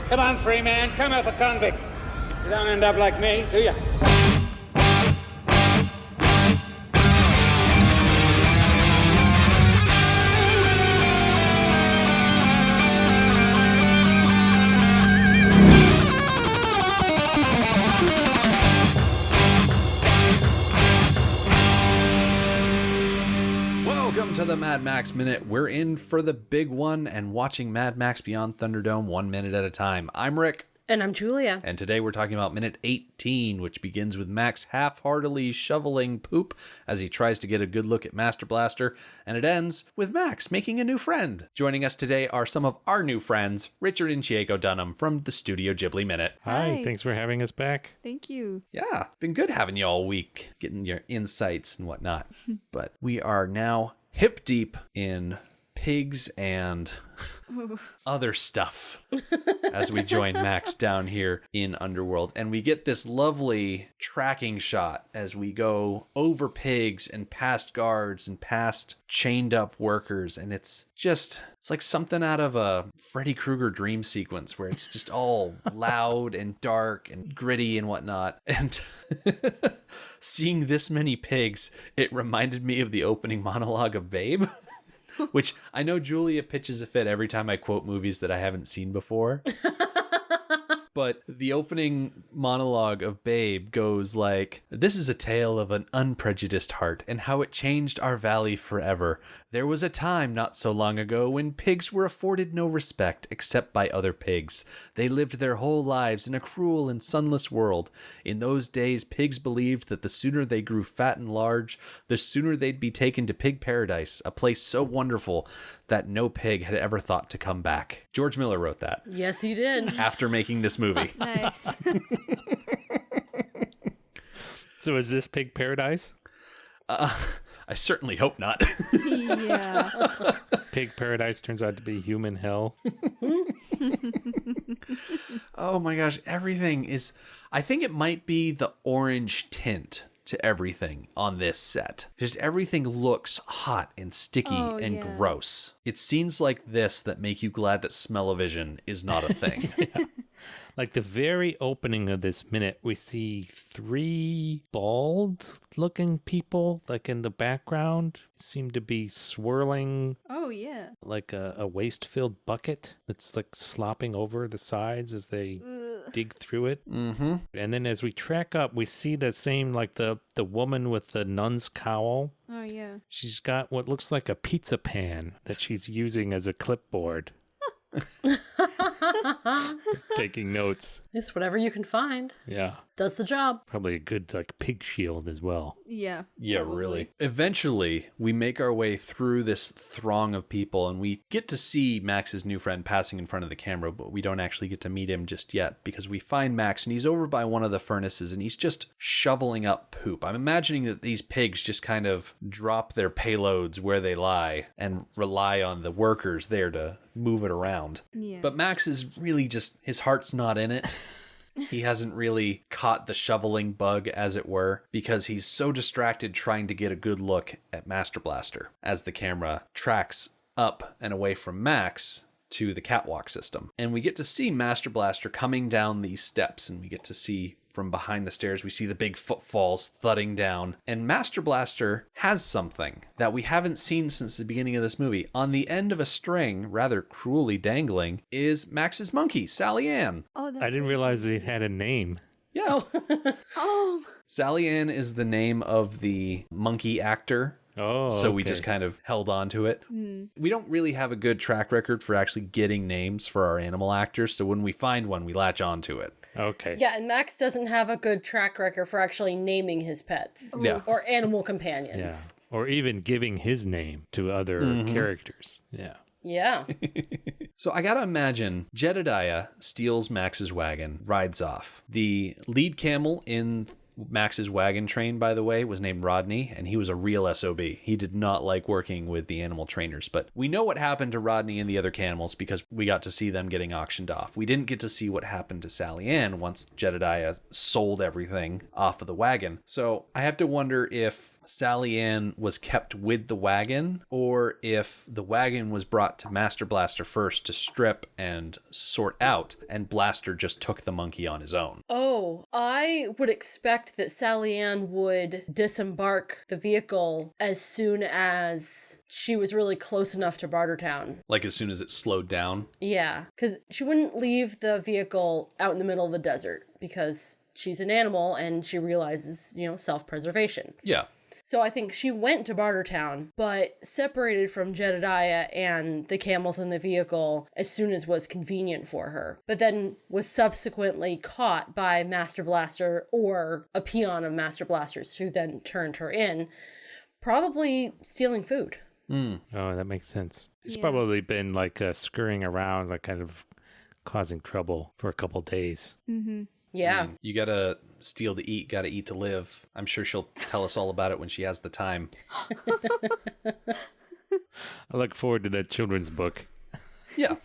Come on, free man, come up a convict. You don't end up like me, do you? Welcome to the Mad Max Minute. We're in for the big one and watching Mad Max Beyond Thunderdome 1 minute at a time. I'm Rick. And I'm Julia. And today we're talking about minute 18, which begins with Max half-heartedly shoveling poop as he tries to get a good look at Master Blaster, and it ends with Max making a new friend. Joining us today are some of our new friends, Richard and Chieko Dunham from the Studio Ghibli Minute. Hi, thanks for having us back. Thank you. Yeah, been good having you all week, getting your insights and whatnot. But we are now hip deep in pigs and other stuff as we join Max down here in Underworld. And we get this lovely tracking shot as we go over pigs and past guards and past chained up workers. And it's like something out of a Freddy Krueger dream sequence where it's just all loud and dark and gritty and whatnot. And seeing this many pigs, it reminded me of the opening monologue of Babe. Which I know Julia pitches a fit every time I quote movies that I haven't seen before. But the opening monologue of Babe goes like, "This is a tale of an unprejudiced heart and how it changed our valley forever. There was a time not so long ago when pigs were afforded no respect except by other pigs. They lived their whole lives in a cruel and sunless world. In those days, pigs believed that the sooner they grew fat and large, the sooner they'd be taken to pig paradise, a place so wonderful that no pig had ever thought to come back." George Miller wrote that. Yes, he did. After making this movie. Nice. So is this pig paradise? I certainly hope not. Yeah. Pig paradise turns out to be human hell. Oh my gosh, everything is... I think it might be the orange tint to everything on this set. Just everything looks hot and sticky and gross. It's scenes like this that make you glad that smell-o-vision is not a thing. Like the very opening of this minute, we see 3 bald-looking people, like in the background, seem to be swirling Oh, yeah. like a waste-filled bucket that's like slopping over the sides as they dig through it. Mm-hmm. And then as we track up, we see the same, like the woman with the nun's cowl. Oh, yeah. She's got what looks like a pizza pan that she's using as a clipboard. Taking notes. It's whatever you can find. Yeah. Does the job. Probably a good like pig shield as well. Yeah. Yeah, probably. really. Eventually, we make our way through this throng of people, and we get to see Max's new friend passing in front of the camera, but we don't actually get to meet him just yet, because we find Max, and he's over by one of the furnaces, and he's just shoveling up poop. I'm imagining that these pigs just kind of drop their payloads where they lie, and rely on the workers there to move it around. Yeah. But Max is really just, his heart's not in it. He hasn't really caught the shoveling bug, as it were, because he's so distracted trying to get a good look at Master Blaster as the camera tracks up and away from Max to the catwalk system. And we get to see Master Blaster coming down these steps, and we get to see from behind the stairs, we see the big footfalls thudding down. And Master Blaster has something that we haven't seen since the beginning of this movie. On the end of a string, rather cruelly dangling, is Max's monkey, Sally Ann. Oh, that's I didn't realize it had a name. Yeah. Oh. Sally Ann is the name of the monkey actor. Oh, So we okay. just kind of held on to it. We don't really have a good track record for actually getting names for our animal actors. So when we find one, we latch on to it. Okay. Yeah, and Max doesn't have a good track record for actually naming his pets. Yeah. Or animal Yeah. companions. Or even giving his name to other characters. Yeah. Yeah. So I gotta imagine Jedediah steals Max's wagon, rides off. The lead camel in Max's wagon train, by the way, was named Rodney, and he was a real SOB. He did not like working with the animal trainers, but we know what happened to Rodney and the other camels because we got to see them getting auctioned off. We didn't get to see what happened to Sally Ann once Jedediah sold everything off of the wagon. So I have to wonder if Sally Ann was kept with the wagon, or if the wagon was brought to Master Blaster first to strip and sort out, and Blaster just took the monkey on his own. Oh, I would expect that Sally Ann would disembark the vehicle as soon as she was really close enough to Bartertown. Like as soon as it slowed down. Yeah, because she wouldn't leave the vehicle out in the middle of the desert because she's an animal and she realizes, self-preservation. Yeah. So I think she went to Bartertown, but separated from Jedediah and the camels in the vehicle as soon as was convenient for her, but then was subsequently caught by Master Blaster or a peon of Master Blaster's who then turned her in, probably stealing food. Mm. Oh, that makes sense. It's Yeah. probably been like scurrying around, like kind of causing trouble for a couple days. Mm-hmm. Yeah. I mean, you gotta steal to eat, gotta eat to live. I'm sure she'll tell us all about it when she has the time. I look forward to that children's book. Yeah.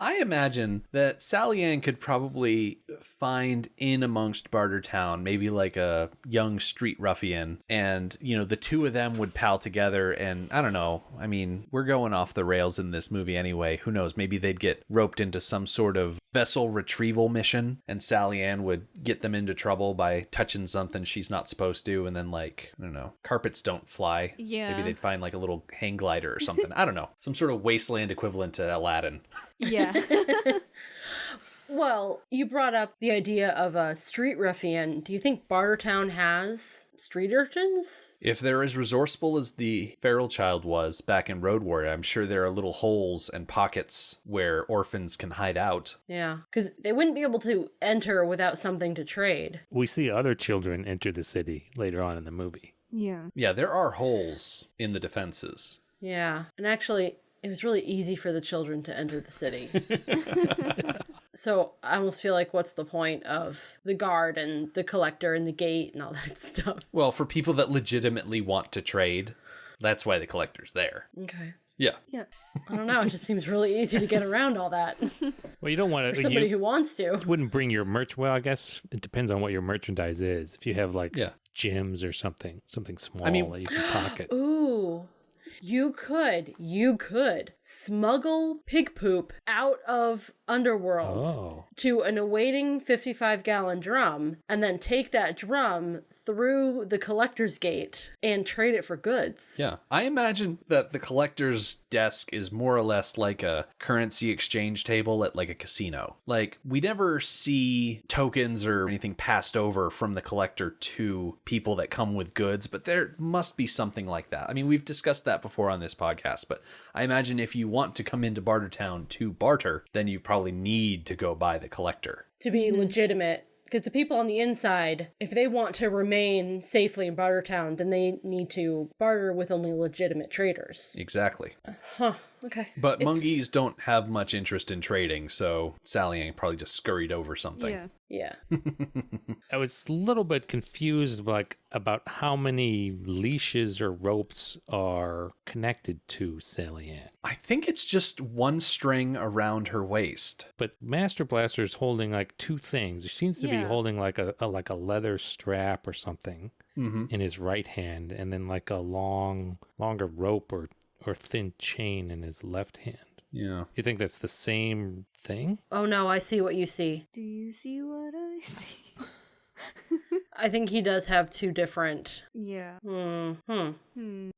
I imagine that Sally Ann could probably find in amongst Bartertown maybe like a young street ruffian, and, the two of them would pal together, and I don't know. I mean, we're going off the rails in this movie anyway. Who knows? Maybe they'd get roped into some sort of vessel retrieval mission, and Sally Ann would get them into trouble by touching something she's not supposed to, and then, like, I don't know, carpets don't fly. Yeah. Maybe they'd find like a little hang glider or something. I don't know. Some sort of wasteland equivalent to Aladdin. Yeah. Well, you brought up the idea of a street ruffian. Do you think Bartertown has street urchins? If they're as resourceful as the feral child was back in Road Warrior, I'm sure there are little holes and pockets where orphans can hide out. Yeah, because they wouldn't be able to enter without something to trade. We see other children enter the city later on in the movie. Yeah. Yeah, there are holes in the defenses. Yeah, and actually, it was really easy for the children to enter the city. So I almost feel like, what's the point of the guard and the collector and the gate and all that stuff? Well, for people that legitimately want to trade, that's why the collector's there. Okay. Yeah. Yeah. I don't know, it just seems really easy to get around all that. Well, you don't want For to. somebody who wants to. You wouldn't bring your merch. Well, I guess it depends on what your merchandise is. If you have like gems or something small that you can pocket. Ooh. You could smuggle pig poop out of Underworld to an awaiting 55-gallon drum and then take that drum through the collector's gate and trade it for goods. Yeah. I imagine that the collector's desk is more or less like a currency exchange table at like a casino. Like, we never see tokens or anything passed over from the collector to people that come with goods, but there must be something like that. I mean, we've discussed that before on this podcast, but I imagine if you want to come into Bartertown to barter, then you probably need to go by the collector. To be legitimate. Because the people on the inside, if they want to remain safely in Bartertown, then they need to barter with only legitimate traders. Exactly. Huh. Okay. But monkeys don't have much interest in trading, so Sally Ann probably just scurried over something. Yeah. Yeah. I was a little bit confused, about how many leashes or ropes are connected to Sally Ann. I think it's just one string around her waist. But Master Blaster's holding like two things. He seems to be Yeah. holding like a leather strap or something in his right hand, and then like a longer rope or thin chain in his left hand. Yeah. You think that's the same thing? Oh no, I see what you see. Do you see what I see? I think he does have two different... Yeah.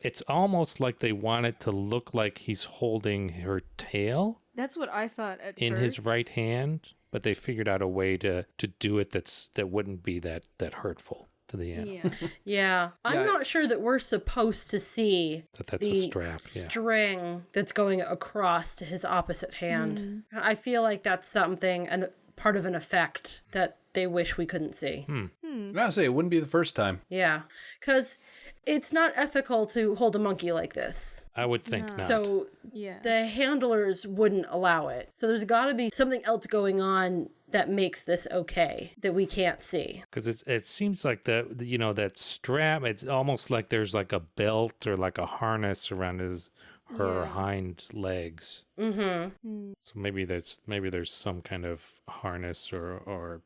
It's almost like they want it to look like he's holding her tail That's what I thought at in first. his right hand, but they figured out a way to do it that wouldn't be that hurtful to the animal. Yeah. Yeah. I'm not sure that we're supposed to see That's the a strap, yeah. string that's going across to his opposite hand. I feel like that's something, and part of an effect that they wish we couldn't see. I say it wouldn't be the first time. Yeah. Because it's not ethical to hold a monkey like this. I would think not. So Yeah. the handlers wouldn't allow it. So there's got to be something else going on that makes this okay that we can't see. Because it seems like that strap, it's almost like there's like a belt or like a harness around her Yeah. hind legs. Mm-hmm. So maybe there's some kind of harness or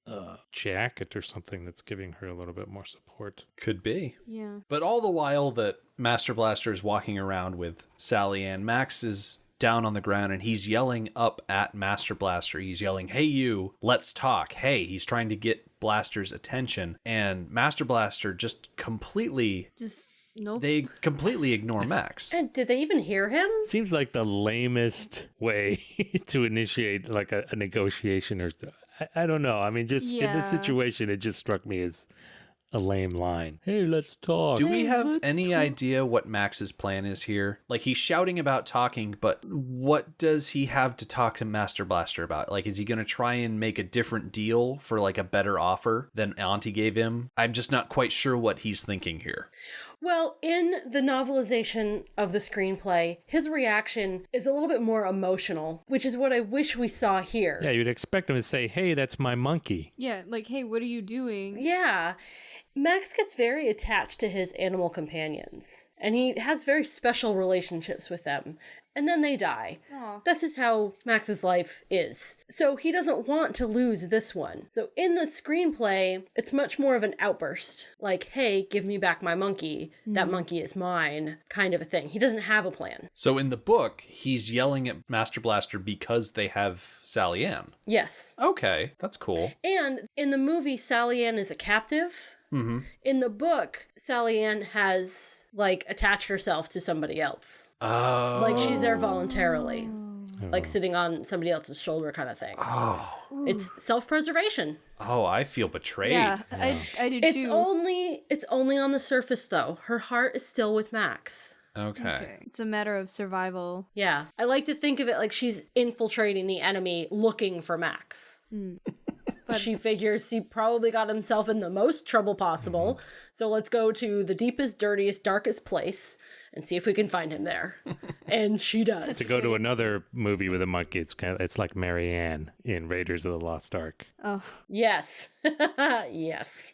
jacket or something that's giving her a little bit more support. Could be. Yeah. But all the while that Master Blaster is walking around with Sally Ann, Max is down on the ground and he's yelling up at Master Blaster. He's yelling, "Hey you, let's talk." Hey, he's trying to get Blaster's attention, and Master Blaster just completely Just nope. they completely ignore Max. And did they even hear him? Seems like the lamest way to initiate like a negotiation or I don't know. I mean, just in this Yeah. situation, it just struck me as a lame line. Hey, let's talk. Do we have let's any talk. idea what Max's plan is here? Like, he's shouting about talking, but what does he have to talk to Master Blaster about? Like, is he going to try and make a different deal for, like, a better offer than Auntie gave him? I'm just not quite sure what he's thinking here. Well, in the novelization of the screenplay, his reaction is a little bit more emotional, which is what I wish we saw here. Yeah, you'd expect him to say, "Hey, that's my monkey." Yeah, like, hey, what are you doing? Yeah. Max gets very attached to his animal companions, and he has very special relationships with them. And then they die. Aw. That's just how Max's life is. So he doesn't want to lose this one. So in the screenplay, it's much more of an outburst. Like, hey, give me back my monkey. That monkey is mine, kind of a thing. He doesn't have a plan. So in the book, he's yelling at Master Blaster because they have Sally Ann. Yes. Okay, that's cool. And in the movie, Sally Ann is a captive. Mm-hmm. In the book, Sally Ann has, like, attached herself to somebody else. Oh. Like, she's there voluntarily. Oh. Like, sitting on somebody else's shoulder kind of thing. Oh. It's self-preservation. Oh, I feel betrayed. Yeah, I do It's too. only on the surface, though. Her heart is still with Max. Okay. It's a matter of survival. Yeah. I like to think of it like she's infiltrating the enemy looking for Max. But- She figures he probably got himself in the most trouble possible. So let's go to the deepest, dirtiest, darkest place and see if we can find him there. And she does. To go to another movie with a monkey, it's like Marianne in Raiders of the Lost Ark. Oh, Yes. Yes.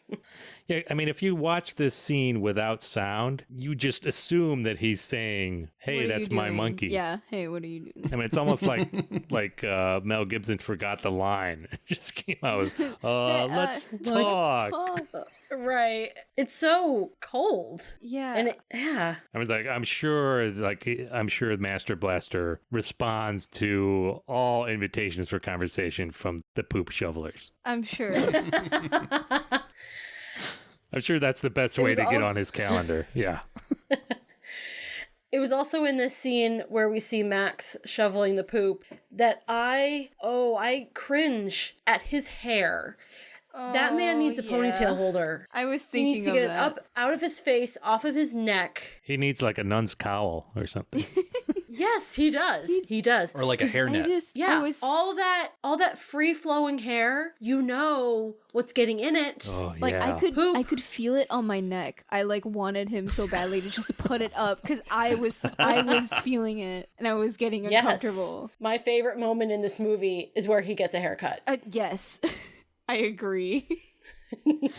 Yeah, I mean, if you watch this scene without sound, you just assume that he's saying, "Hey, what are that's you my doing? monkey." Yeah, hey, what are you doing? I mean, it's almost like Mel Gibson forgot the line. It just came out with, let's talk. Right. It's so cold. Yeah. And yeah. I mean, I'm sure Master Blaster responds to all invitations for conversation from the poop shovelers. I'm sure. I'm sure that's the best way to get on his calendar. Yeah. It was also in this scene where we see Max shoveling the poop that I cringe at his hair. That man needs a ponytail holder. I was He thinking needs to of get it that. up out of his face, off of his neck. He needs like a nun's cowl or something. Yes, he does. He does. Or like a hairnet. Yeah, all that free flowing hair, you know what's getting in it. Oh, Like yeah. Poop. I could feel it on my neck. I like wanted him so badly to just put it up because I was feeling it and I was getting Yes. uncomfortable. My favorite moment in this movie is where he gets a haircut. Yes, I agree.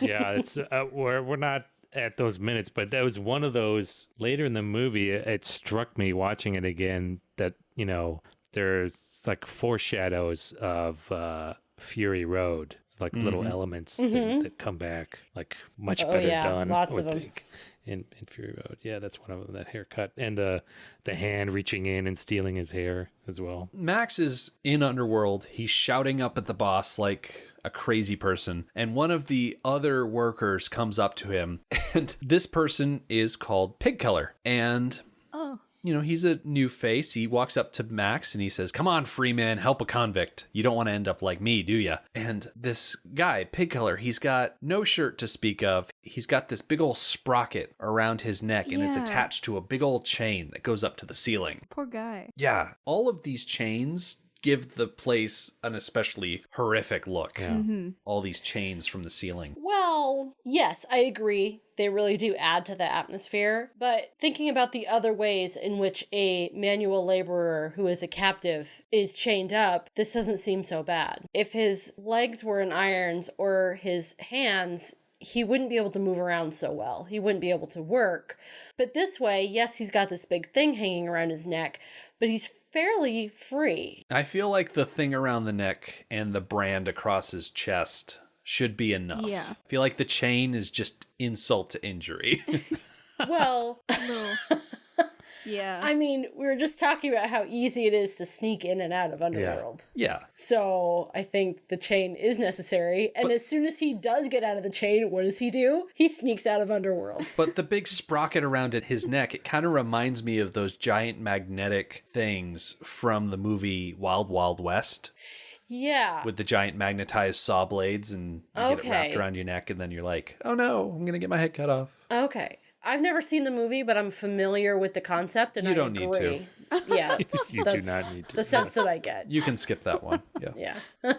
Yeah, it's we're not at those minutes, but that was one of those later in the movie. It struck me watching it again that there's like foreshadows of Fury Road. It's like little elements that come back, like much better done. Lots I would of them. think in Fury Road. Yeah, that's one of them. That haircut and the hand reaching in and stealing his hair as well. Max is in Underworld. He's shouting up at the boss like a crazy person. And one of the other workers comes up to him. And this person is called Pigcolor. And, Oh, he's a new face. He walks up to Max and he says, "Come on, free man, help a convict. You don't want to end up like me, do ya?" And this guy, Pigcolor, he's got no shirt to speak of. He's got this big old sprocket around his neck and it's Yeah. attached to a big old chain that goes up to the ceiling. poor guy. Yeah, all of these chains give the place an especially horrific look. Yeah. All these chains from the ceiling. Well, yes, I agree. They really do add to the atmosphere. But thinking about the other ways in which a manual laborer who is a captive is chained up, this doesn't seem so bad. If his legs were in irons or his hands, he wouldn't be able to move around so well. He wouldn't be able to work. But this way, yes, he's got this big thing hanging around his neck, but he's fairly free. I feel like the thing around the neck and the brand across his chest should be enough. Yeah. I feel like the chain is just insult to injury. Well, Little. Yeah. I mean, we were just talking about how easy it is to sneak in and out of Underworld. Yeah. So I think the chain is necessary. And as soon as he does get out of the chain, what does he do? He sneaks out of Underworld. But the big sprocket around his neck, it kind of reminds me of those giant magnetic things from the movie Wild Wild West. Yeah. With the giant magnetized saw blades, and you get it wrapped Okay. around your neck, and then you're like, oh no, I'm going to get my head cut off. Okay. I've never seen the movie, but I'm familiar with the concept, and You I don't need agree. Yeah, You do not need to. the sense that I get. You can skip that one. Yeah. Yeah.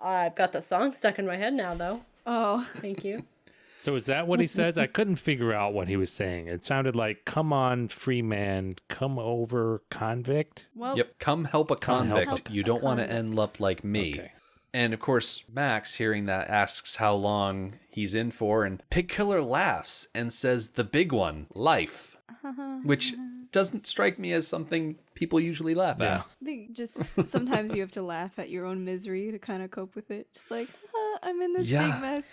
I've got the song stuck in my head now, though. Oh. Thank you. So is that what he says? I couldn't figure out what he was saying. It sounded like, come on, free man, come over, convict. Well, Yep. Come help a convict. help You a don't want to convict. end up like me. Okay. And of course, Max, hearing that, asks how long he's in for, and Pig Killer laughs and says the big one, life, which doesn't strike me as something people usually laugh Yeah. at. I think just sometimes you have to laugh at your own misery to kind of cope with it. Just like, I'm in this Yeah. big mess.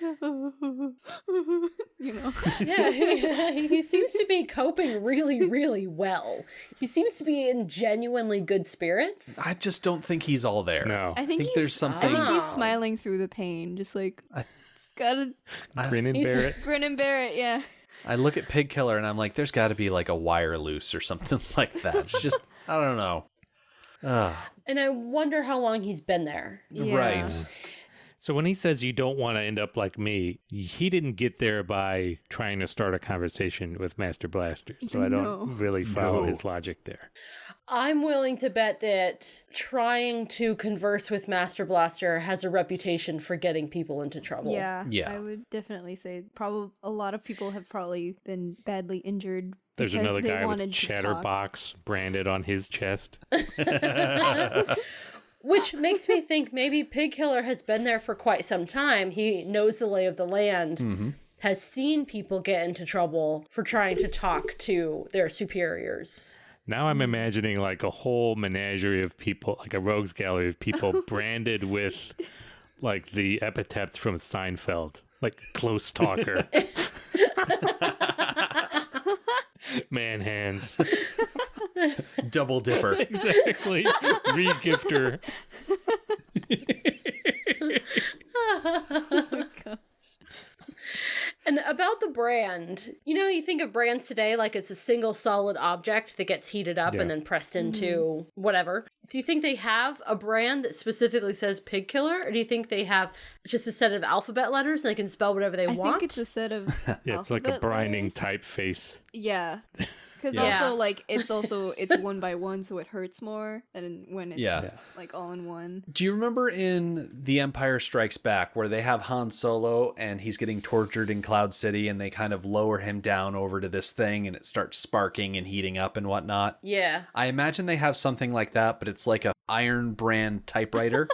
You know? Yeah, he seems to be coping really, really well. He seems to be in genuinely good spirits. I just don't think he's all there. No. I think he's, there's something. I think he's Oh. smiling through the pain. Just like, just gotta Grin and He's- bear it. grin and bear it. Yeah. I look at Pig Killer and I'm like, there's got to be like a wire loose or something like that. It's just, I don't know. And I wonder how long he's been there. Yeah. Right. So when he says you don't want to end up like me, he didn't get there by trying to start a conversation with Master Blaster. So I don't No. really follow No. his logic there. I'm willing to bet that trying to converse with Master Blaster has a reputation for getting people into trouble. Yeah. Yeah. I would definitely say probably a lot of people have probably been badly injured. There's because another they guy with wanted to talk. Chatterbox branded on his chest. Which makes me think maybe Pig Killer has been there for quite some time. He knows the lay of the land, has seen people get into trouble for trying to talk to their superiors. Now I'm imagining like a whole menagerie of people, like a rogues gallery of people branded with like the epithets from Seinfeld, like close talker, man hands, Double dipper. exactly, re-gifter. And about the brand, you think of brands today like it's a single solid object that gets heated up and Yeah. then pressed into whatever. Do you think they have a brand that specifically says Pig Killer? Or do you think they have just a set of alphabet letters and they can spell whatever they I want? think it's a set of Yeah, it's like a alphabet branding letters. typeface. Yeah. Because Yeah. also like it's one by one, so it hurts more than when it's Yeah. like all in one. Do you remember in The Empire Strikes Back where they have Han Solo and he's getting tortured in Cloud City and they kind of lower him down over to this thing and it starts sparking and heating up and whatnot? Yeah. I imagine they have something like that, but it's like a iron brand typewriter.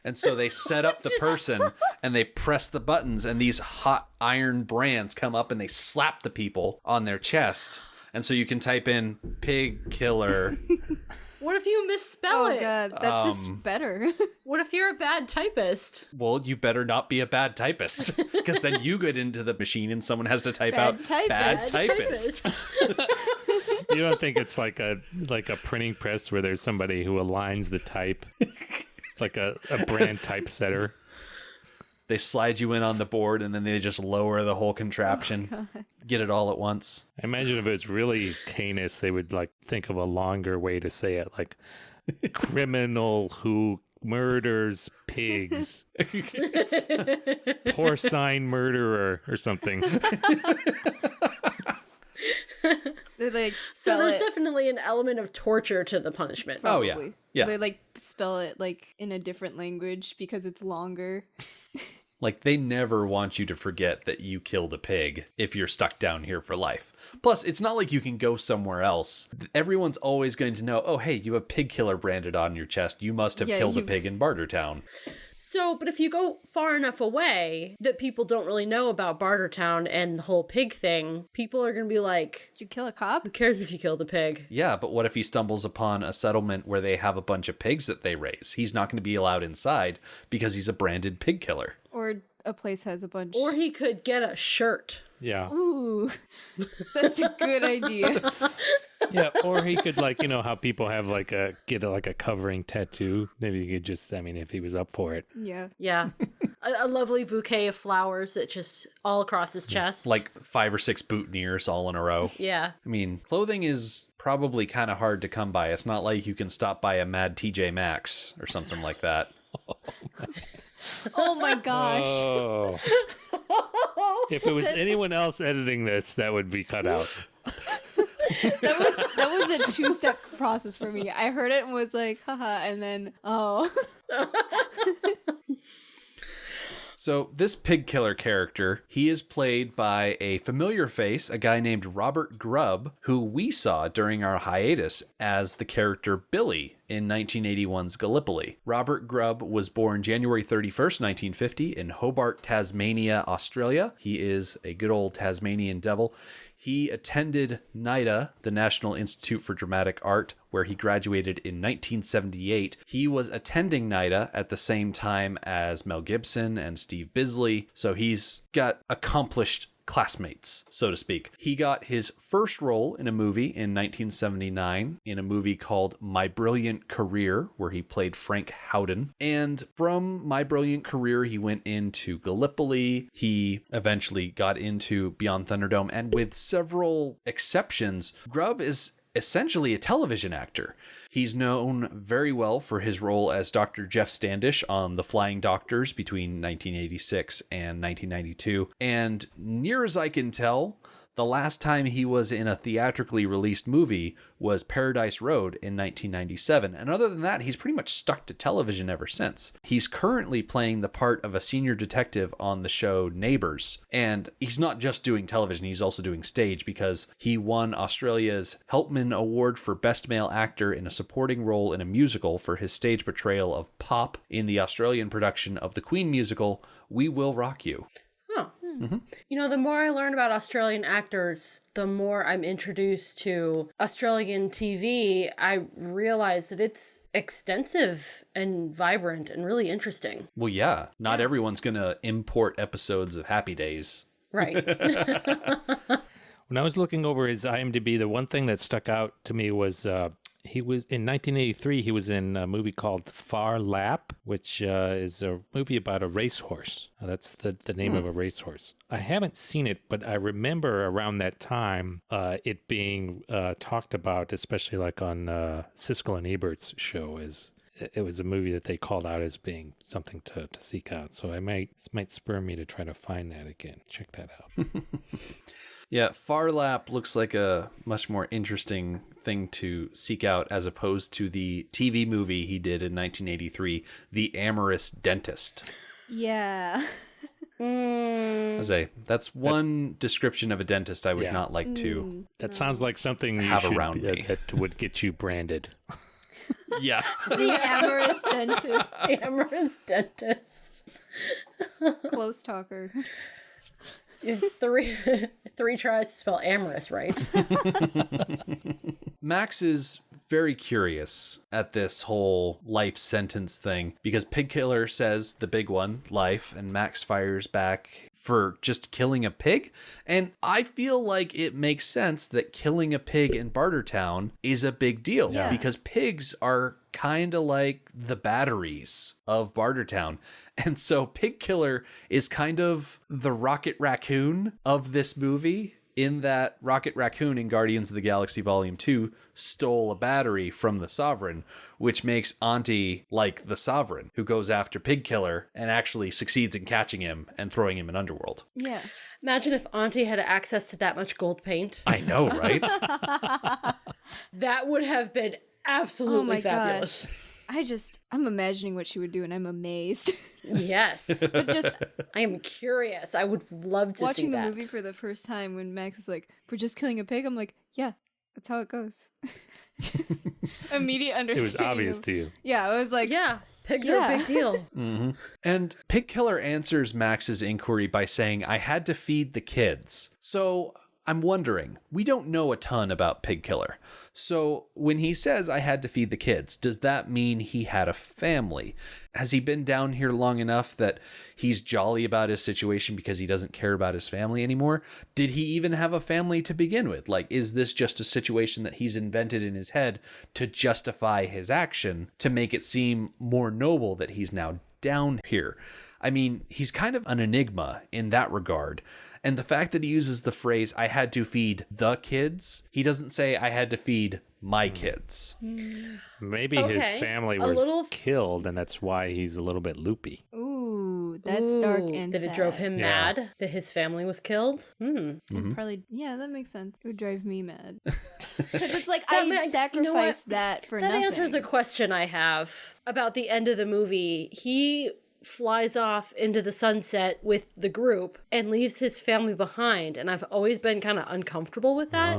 And so they set up the person and they press the buttons and these hot iron brands come up and they slap the people on their chest. And so you can type in Pig Killer. What if you misspell Oh it? god, that's just better. What if you're a bad typist? Well, you better not be a bad typist because then you get into the machine and someone has to type Bad out typist. bad typist. You don't think it's like a printing press where there's somebody who aligns the type, like a brand typesetter? They slide you in on the board and then they just lower the whole contraption. Get it all at once. I imagine if it's really heinous, they would like think of a longer way to say it, like criminal who murders pigs, porcine murderer, or something. They like So spell there's it. definitely an element of torture to the punishment. Oh, yeah. Probably. Yeah. They like spell it like in a different language because it's longer. Like, they never want you to forget that you killed a pig if you're stuck down here for life. Plus, it's not like you can go somewhere else. Everyone's always going to know, oh, hey, you have Pig Killer branded on your chest. You must have Yeah, killed a you've- pig in Bartertown. So, but if you go far enough away that people don't really know about Bartertown and the whole pig thing, people are going to be like, Did you kill a cop? who cares if you killed a pig? Yeah, but what if he stumbles upon a settlement where they have a bunch of pigs that they raise? He's not going to be allowed inside because he's a branded pig killer. Or a place has a bunch. Or he could get a shirt. Yeah. Ooh, that's a good idea. Yeah, or he could, like, you know how people have like a covering tattoo. Maybe he could just, I mean, if he was up for it. Yeah. Yeah. A lovely bouquet of flowers that just all across his chest. Like 5 or 6 boutonnieres all in a row. Yeah. I mean, clothing is probably kind of hard to come by. It's not like you can stop by a Mad TJ Maxx or something like that. Oh my gosh. Oh. If it was anyone else editing this, that would be cut out. That was a 2-step process for me. I heard it and was like, haha, and then, oh. So this pig killer character, he is played by a familiar face, a guy named Robert Grubb, who we saw during our hiatus as the character Billy in 1981's Gallipoli. Robert Grubb was born January 31st, 1950 in Hobart, Tasmania, Australia. He is a good old Tasmanian devil. He attended NIDA, the National Institute for Dramatic Art, where he graduated in 1978. He was attending NIDA at the same time as Mel Gibson and Steve Bisley, so he's got accomplished classmates, so to speak. He got his first role in a movie in 1979 in a movie called My Brilliant Career, where he played Frank Howden. And from My Brilliant Career, he went into Gallipoli. He eventually got into Beyond Thunderdome, and with several exceptions, Grubb is essentially a television actor. He's known very well for his role as Dr. Jeff Standish on The Flying Doctors between 1986 and 1992. And near as I can tell, the last time he was in a theatrically released movie was Paradise Road in 1997. And other than that, he's pretty much stuck to television ever since. He's currently playing the part of a senior detective on the show Neighbours. And he's not just doing television, he's also doing stage because he won Australia's Helpman Award for Best Male Actor in a Supporting Role in a Musical for his stage portrayal of Pop in the Australian production of the Queen musical We Will Rock You. Huh. Mm-hmm. You know, the more I learn about Australian actors, the more I'm introduced to Australian TV. I realize that it's extensive and vibrant and really interesting. Well, yeah. Not everyone's going to import episodes of Happy Days. Right. When I was looking over his IMDb, the one thing that stuck out to me was he was in 1983. He was in a movie called Far Lap, which is a movie about a racehorse. That's the name of a racehorse. I haven't seen it, but I remember around that time it being talked about, especially like on Siskel and Ebert's show. It was a movie that they called out as being something to seek out. So this might spur me to try to find that again. Check that out. Yeah, Far Lap looks like a much more interesting thing to seek out as opposed to the TV movie he did in 1983, The Amorous Dentist. Yeah. That's one description of a dentist I would not like to. That sounds like something you have should, around me. that would get you branded. Yeah. The amorous dentist. Amorous dentist. Close talker. Three tries to spell amorous right. Max is very curious at this whole life sentence thing because Pig Killer says the big one, life, and Max fires back for just killing a pig. And I feel like it makes sense that killing a pig in Bartertown is a big deal because pigs are kind of like the batteries of Bartertown. And so Pig Killer is kind of the Rocket Raccoon of this movie, in that Rocket Raccoon in Guardians of the Galaxy Volume 2 stole a battery from the Sovereign, which makes Auntie like the Sovereign, who goes after Pig Killer and actually succeeds in catching him and throwing him in Underworld. Yeah. Imagine if Auntie had access to that much gold paint. I know, right? That would have been absolutely fabulous. Gosh. I'm imagining what she would do and I'm amazed. Yes. But just I am curious. I would love to see watching the that. movie for the first time when Max is like, "For just killing a pig," I'm like, yeah, that's how it goes. Immediate It understanding. was obvious to you. Yeah, I was like, Yeah. Pigs are a big deal. And Pig Killer answers Max's inquiry by saying, I had to feed the kids. So I'm wondering, we don't know a ton about Pig Killer. So when he says I had to feed the kids, does that mean he had a family? Has he been down here long enough that he's jolly about his situation because he doesn't care about his family anymore? Did he even have a family to begin with? Like, is this just a situation that he's invented in his head to justify his action, to make it seem more noble that he's now down here? I mean, he's kind of an enigma in that regard. And the fact that he uses the phrase, I had to feed the kids, he doesn't say I had to feed my kids. Maybe his family was killed, and that's why he's a little bit loopy. Ooh, that's dark and that sad. it drove him mad that his family was killed. Probably, yeah, that makes sense. It would drive me mad. Because it's like, I sacrificed that for nothing. That answers a question I have about the end of the movie. He flies off into the sunset with the group and leaves his family behind, and I've always been kind of uncomfortable with that.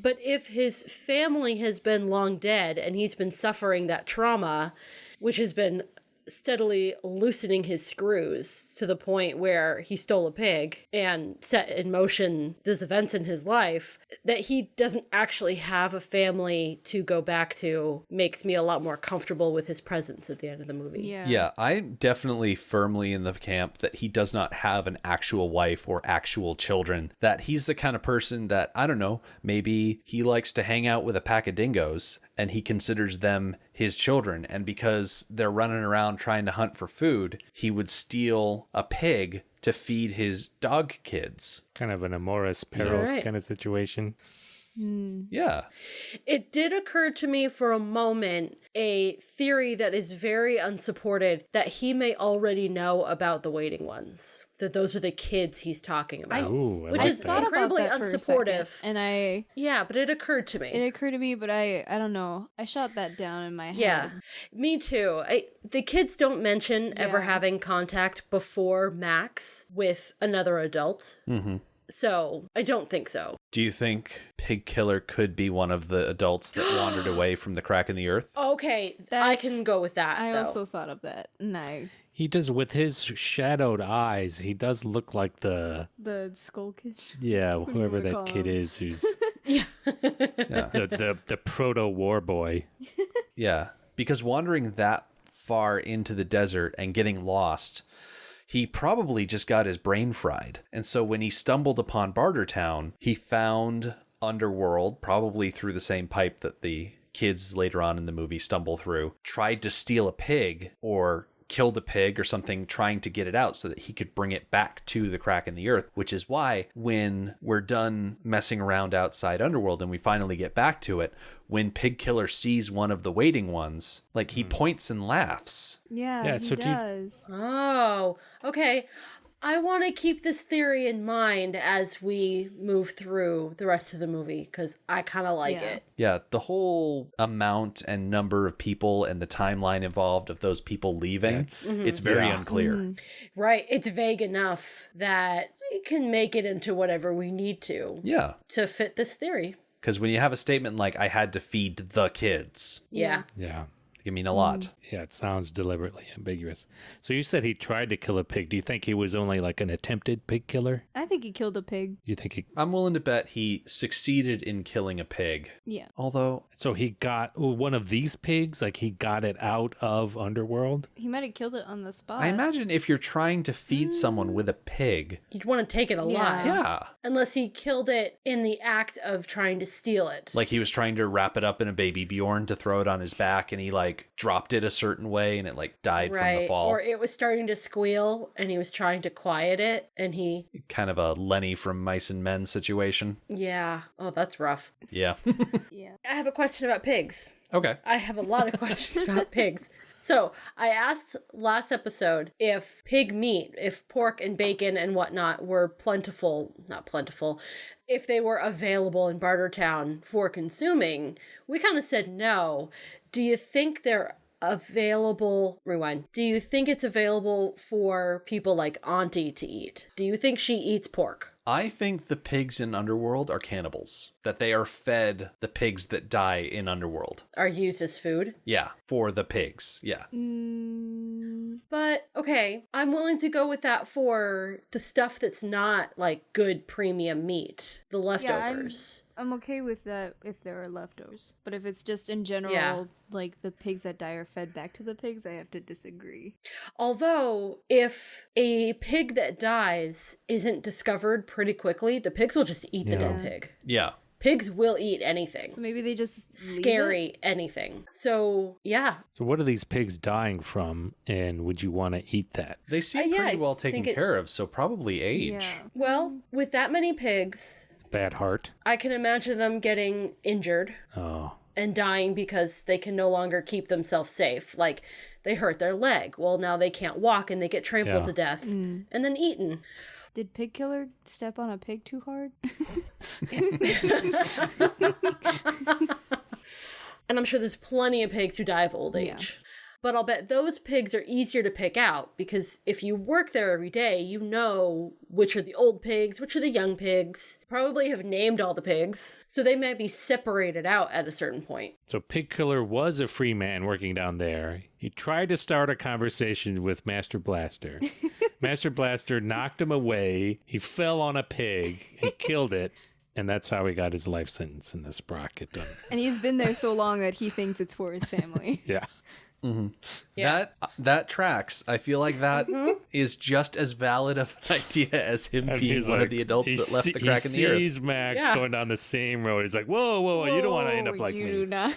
But if his family has been long dead and he's been suffering that trauma, which has been steadily loosening his screws to the point where he stole a pig and set in motion these events in his life, that he doesn't actually have a family to go back to makes me a lot more comfortable with his presence at the end of the movie. Yeah, I'm definitely firmly in the camp that he does not have an actual wife or actual children, that he's the kind of person that, I don't know, maybe he likes to hang out with a pack of dingoes and he considers them his children, and because they're running around trying to hunt for food, he would steal a pig to feed his dog kids. Kind of an Amoris Perils kind of situation. Yeah. It did occur to me for a moment, a theory that is very unsupported, that he may already know about the waiting ones. That those are the kids he's talking about. Which is incredibly unsupportive. And yeah, but it occurred to me. It occurred to me, but I don't know. I shot that down in my head. Yeah, me too. The kids don't mention ever having contact before Max with another adult. So I don't think so. Do you think Pig Killer could be one of the adults that wandered away from the crack in the earth? Okay, I can go with that. I also thought of that. No. He does, with his shadowed eyes, he does look like the skull kid. Yeah, whoever that kid is who's the proto war boy. Yeah, because wandering that far into the desert and getting lost, he probably just got his brain fried. And so when he stumbled upon Bartertown, he found Underworld, probably through the same pipe that the kids later on in the movie stumble through, tried to steal a pig or killed a pig or something, trying to get it out so that he could bring it back to the crack in the earth, which is why when we're done messing around outside Underworld and we finally get back to it, when Pig Killer sees one of the waiting ones, like he points and laughs. Yeah, so he does. Oh, okay. I want to keep this theory in mind as we move through the rest of the movie, because I kind of like it. Yeah, the whole amount and number of people and the timeline involved of those people leaving, it's very unclear. Right. It's vague enough that we can make it into whatever we need to. Yeah. To fit this theory. Because when you have a statement like, I had to feed the kids. Yeah. It can mean a lot. Yeah, it sounds deliberately ambiguous. So you said he tried to kill a pig. Do you think he was only like an attempted pig killer? I think he killed a pig. You think he... I'm willing to bet he succeeded in killing a pig. Yeah. Although... So he got one of these pigs? Like he got it out of Underworld? He might have killed it on the spot. I imagine if you're trying to feed someone with a pig... You'd want to take it alive. Yeah. Unless he killed it in the act of trying to steal it. Like he was trying to wrap it up in a baby Bjorn to throw it on his back, and he like dropped it a certain way and it like died from the fall. Or it was starting to squeal and he was trying to quiet it and he... Kind of a Lenny from Mice and Men situation. Yeah. Oh, that's rough. Yeah. Yeah. I have a question about pigs. Okay. I have a lot of questions about pigs. So I asked last episode if pig meat, if pork and bacon and whatnot were not plentiful, if they were available in Bartertown for consuming. We kind of said no. Do you think they're available, rewind. Do you think it's available for people like Auntie to eat? Do you think she eats pork? I think the pigs in Underworld are cannibals. That they are fed the pigs that die in Underworld. Are used as food? Yeah, for the pigs. Yeah. But, okay, I'm willing to go with that for the stuff that's not, like, good premium meat. The leftovers. I'm okay with that if there are leftovers. But if it's just in general, Yeah. like the pigs that die are fed back to the pigs, I have to disagree. Although, if a pig that dies isn't discovered pretty quickly, the pigs will just eat the dead pig. Yeah. Pigs will eat anything. So maybe they just leave Scary it? anything. So, yeah. So what are these pigs dying from, and would you want to eat that? They seem yeah, pretty I well taken think care of, so probably age. Yeah. Well, with that many pigs, Bad heart? I can imagine them getting injured Oh. and dying because they can no longer keep themselves safe. Like, they hurt their leg. Well, now they can't walk and they get trampled Yeah. to death and then eaten. Did Pig Killer step on a pig too hard? And I'm sure there's plenty of pigs who die of old age. But I'll bet those pigs are easier to pick out because if you work there every day, you know which are the old pigs, which are the young pigs. Probably have named all the pigs. So they might be separated out at a certain point. So Pig Killer was a free man working down there. He tried to start a conversation with Master Blaster. Master Blaster knocked him away. He fell on a pig. He killed it. And that's how he got his life sentence in the sprocket. And he's been there so long that he thinks it's for his family. Yeah. Yeah. That tracks. I feel like that is just as valid of an idea as him And being he's one like- of the adults he that left see- the crack in the earth. He sees Max Yeah. going down the same road. He's like, whoa, you don't want to end up like you me. do not.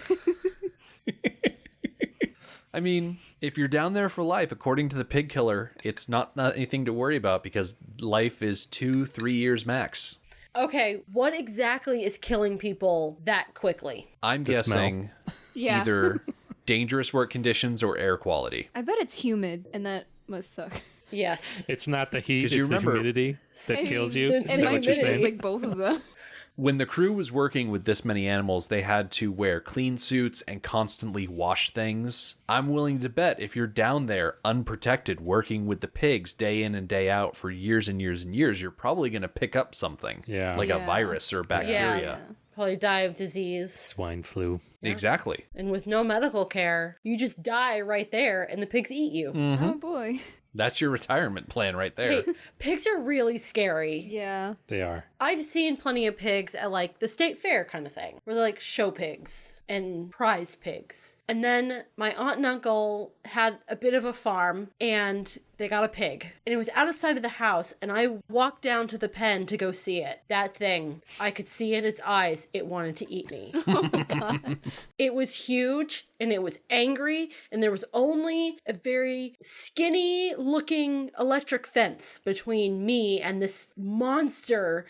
I mean, if you're down there for life, according to the pig killer, it's not anything to worry about because life is 2-3 years max. Okay, what exactly is killing people that quickly? I'm The guessing Yeah. either dangerous work conditions or air quality. I bet it's humid, and that must suck. Yes. It's not the heat, 'Cause it's you the remember- humidity that kills you. And Is And that my what you're admit, it's saying? like both of them. When the crew was working with this many animals, they had to wear clean suits and constantly wash things. I'm willing to bet if you're down there unprotected working with the pigs day in and day out for years and years and years, you're probably going to pick up something. Yeah. Like a Yeah. virus or bacteria. Probably die of disease. Swine flu. Exactly. And with no medical care, you just die right there and the pigs eat you. Oh boy. That's your retirement plan right there. Hey, pigs are really scary. Yeah. They are. I've seen plenty of pigs at like the state fair kind of thing, where they're like show pigs and prize pigs. And then my aunt and uncle had a bit of a farm and they got a pig. And it was outside of the house and I walked down to the pen to go see it. That thing, I could see in its eyes, it wanted to eat me. Oh my god. It was huge and it was angry and there was only a very skinny looking electric fence between me and this monster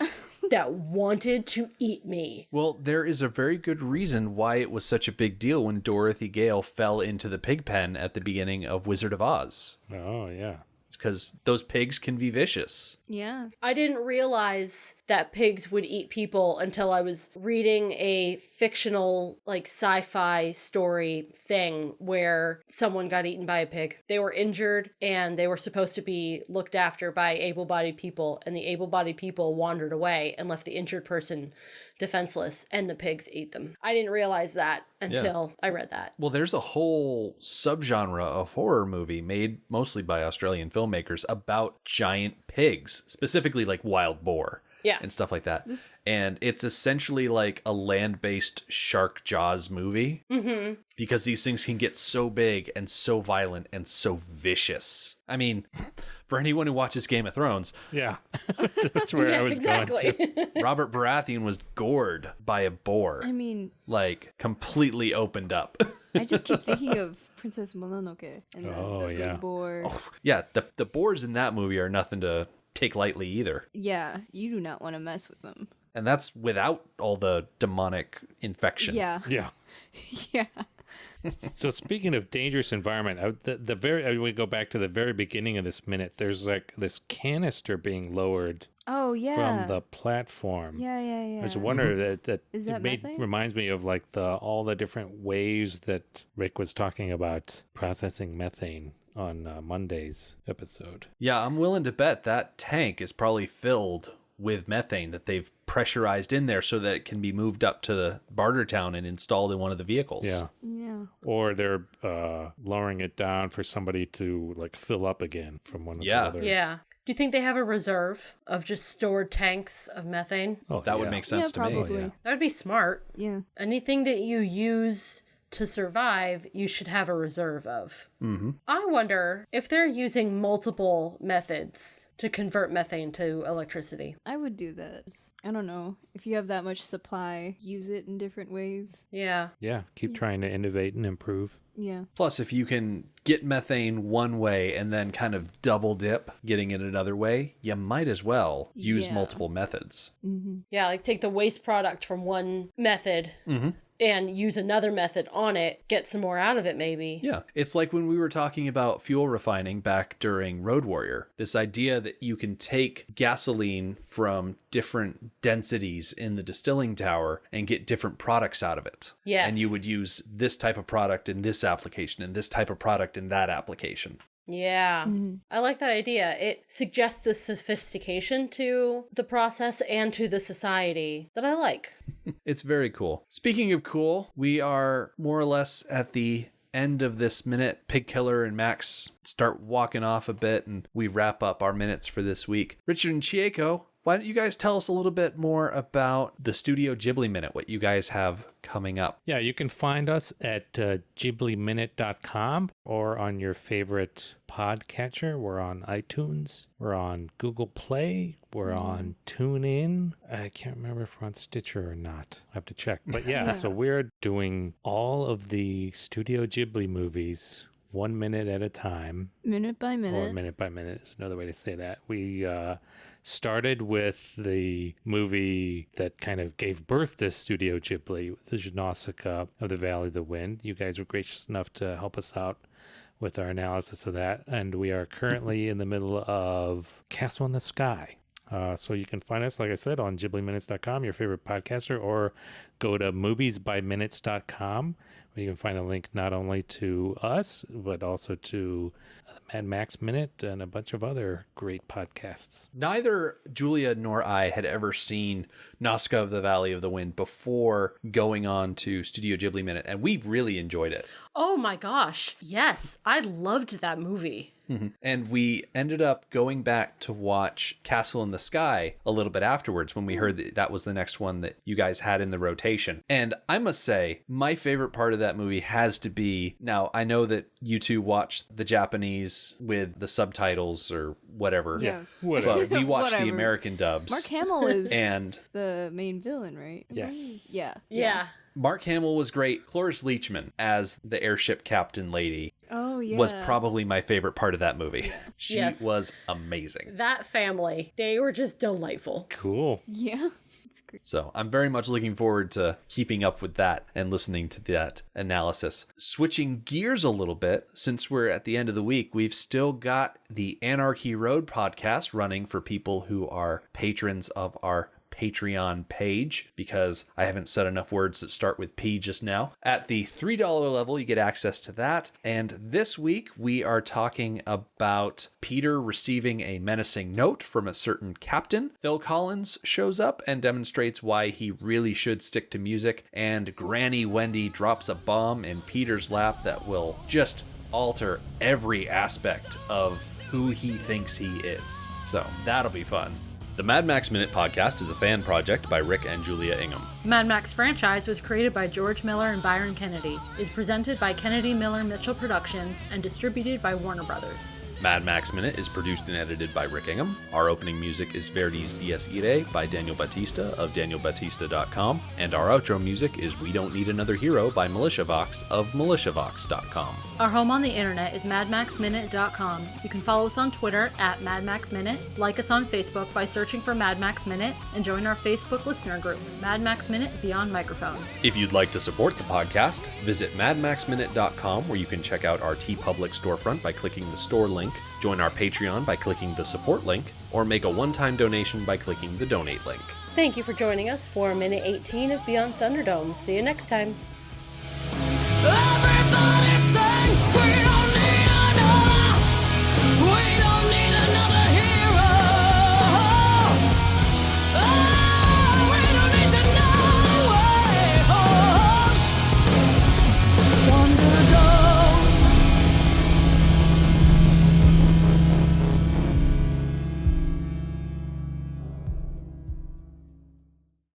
that wanted to eat me. Well, there is a very good reason why it was such a big deal when Dorothy Gale fell into the pig pen at the beginning of Wizard of Oz. Oh, yeah. It's because those pigs can be vicious. Yeah. I didn't realize that pigs would eat people until I was reading a fictional, like, sci-fi story thing where someone got eaten by a pig. They were injured and they were supposed to be looked after by able-bodied people, and the able-bodied people wandered away and left the injured person defenseless, and the pigs ate them. I didn't realize that until I read that. Well, there's a whole subgenre of horror movie made mostly by Australian filmmakers about giant pigs, specifically like wild boar. Yeah. And stuff like that. And it's essentially like a land-based shark Jaws movie. Mm-hmm. Because these things can get so big and so violent and so vicious. I mean, for anyone who watches Game of Thrones, Yeah. That's where I was going to. Robert Baratheon was gored by a boar. I mean, Like, completely opened up. I just keep thinking of Princess Mononoke and Oh, the yeah. big boar. Yeah, the boars in that movie are nothing to take lightly either. Yeah, you do not want to mess with them. And that's without all the demonic infection. Yeah. Yeah. Yeah. So speaking of dangerous environment, we go back to the very beginning of this minute. There's like this canister being lowered Oh yeah. from the platform. Yeah. I was wondering that Is that methane? reminds me of like all the different ways that Rick was talking about processing methane on Monday's episode. Yeah, I'm willing to bet that tank is probably filled with methane that they've pressurized in there so that it can be moved up to the Bartertown and installed in one of the vehicles. Yeah. Or they're lowering it down for somebody to like fill up again from one of the other. Yeah. Do you think they have a reserve of just stored tanks of methane? Oh, That would make sense to me. probably. yeah. That would be smart. Yeah. Anything that you use to survive, you should have a reserve of. Mm-hmm. I wonder if they're using multiple methods to convert methane to electricity. I would do that. I don't know. If you have that much supply, use it in different ways. Yeah. Yeah, keep trying to innovate and improve. Yeah. Plus, if you can get methane one way and then kind of double dip getting it another way, you might as well use Yeah. multiple methods. Yeah, like take the waste product from one method and use another method on it, get some more out of it maybe. Yeah, it's like when we were talking about fuel refining back during Road Warrior. This idea that you can take gasoline from different densities in the distilling tower and get different products out of it. Yes. And you would use this type of product in this application and this type of product in that application. Yeah. I like that idea. It suggests a sophistication to the process and to the society that I like. It's very cool. Speaking of cool, we are more or less at the end of this minute. Pig Killer and Max start walking off a bit and we wrap up our minutes for this week. Richard and Chieko, why don't you guys tell us a little bit more about the Studio Ghibli Minute, what you guys have coming up? Yeah, you can find us at ghibliminute.com or on your favorite podcatcher. We're on iTunes. We're on Google Play. We're on TuneIn. I can't remember if we're on Stitcher or not. I have to check. But yeah, so we're doing all of the Studio Ghibli movies 1 minute at a time. Minute by minute. Or minute by minute is another way to say that. We started with the movie that kind of gave birth to Studio Ghibli, the Nausicaa of the Valley of the Wind. You guys were gracious enough to help us out with our analysis of that. And we are currently in the middle of Castle in the Sky. So you can find us, like I said, on ghibliminutes.com, your favorite podcaster, or go to moviesbyminutes.com, where you can find a link not only to us, but also to the Mad Max Minute and a bunch of other great podcasts. Neither Julia nor I had ever seen Nausicaa of the Valley of the Wind before going on to Studio Ghibli Minute, and we really enjoyed it. Oh my gosh. Yes. I loved that movie. And we ended up going back to watch Castle in the Sky a little bit afterwards when we heard that that was the next one that you guys had in the rotation. And I must say, my favorite part of that movie has to be, now I know that you two watched the Japanese with the subtitles or whatever. Yeah. But we watched the Whatever. American dubs. Mark Hamill is And the main villain, right? Yes. Yeah. Yeah. Mark Hamill was great. Cloris Leachman as the airship captain lady Oh, yeah. was probably my favorite part of that movie. She Yes. was amazing. That family, they were just delightful. Cool. Yeah. It's great. So I'm very much looking forward to keeping up with that and listening to that analysis. Switching gears a little bit, since we're at the end of the week, we've still got the Anarchy Road podcast running for people who are patrons of our Patreon page, because I haven't said enough words that start with P just now. At the $3 level, you get access to that. And this week, we are talking about Peter receiving a menacing note from a certain captain. Phil Collins shows up and demonstrates why he really should stick to music. And Granny Wendy drops a bomb in Peter's lap that will just alter every aspect of who he thinks he is. So that'll be fun. The Mad Max Minute podcast is a fan project by Rick and Julia Ingham. The Mad Max franchise was created by George Miller and Byron Kennedy, is presented by Kennedy Miller Mitchell Productions, and distributed by Warner Brothers. Mad Max Minute is produced and edited by Rick Ingham. Our opening music is Verdi's Dies Irae by Daniel Batista of danielbatista.com, and our outro music is We Don't Need Another Hero by MilitiaVox of militiavox.com. Our home on the internet is madmaxminute.com. You can follow us on Twitter at madmaxminute, like us on Facebook by searching for Mad Max Minute, and join our Facebook listener group, Mad Max Minute Beyond Microphone. If you'd like to support the podcast, visit madmaxminute.com, where you can check out our TeePublic storefront by clicking the store link, join our Patreon by clicking the support link, or make a one-time donation by clicking the donate link. Thank you for joining us for Minute 18 of Beyond Thunderdome. See you next time. Every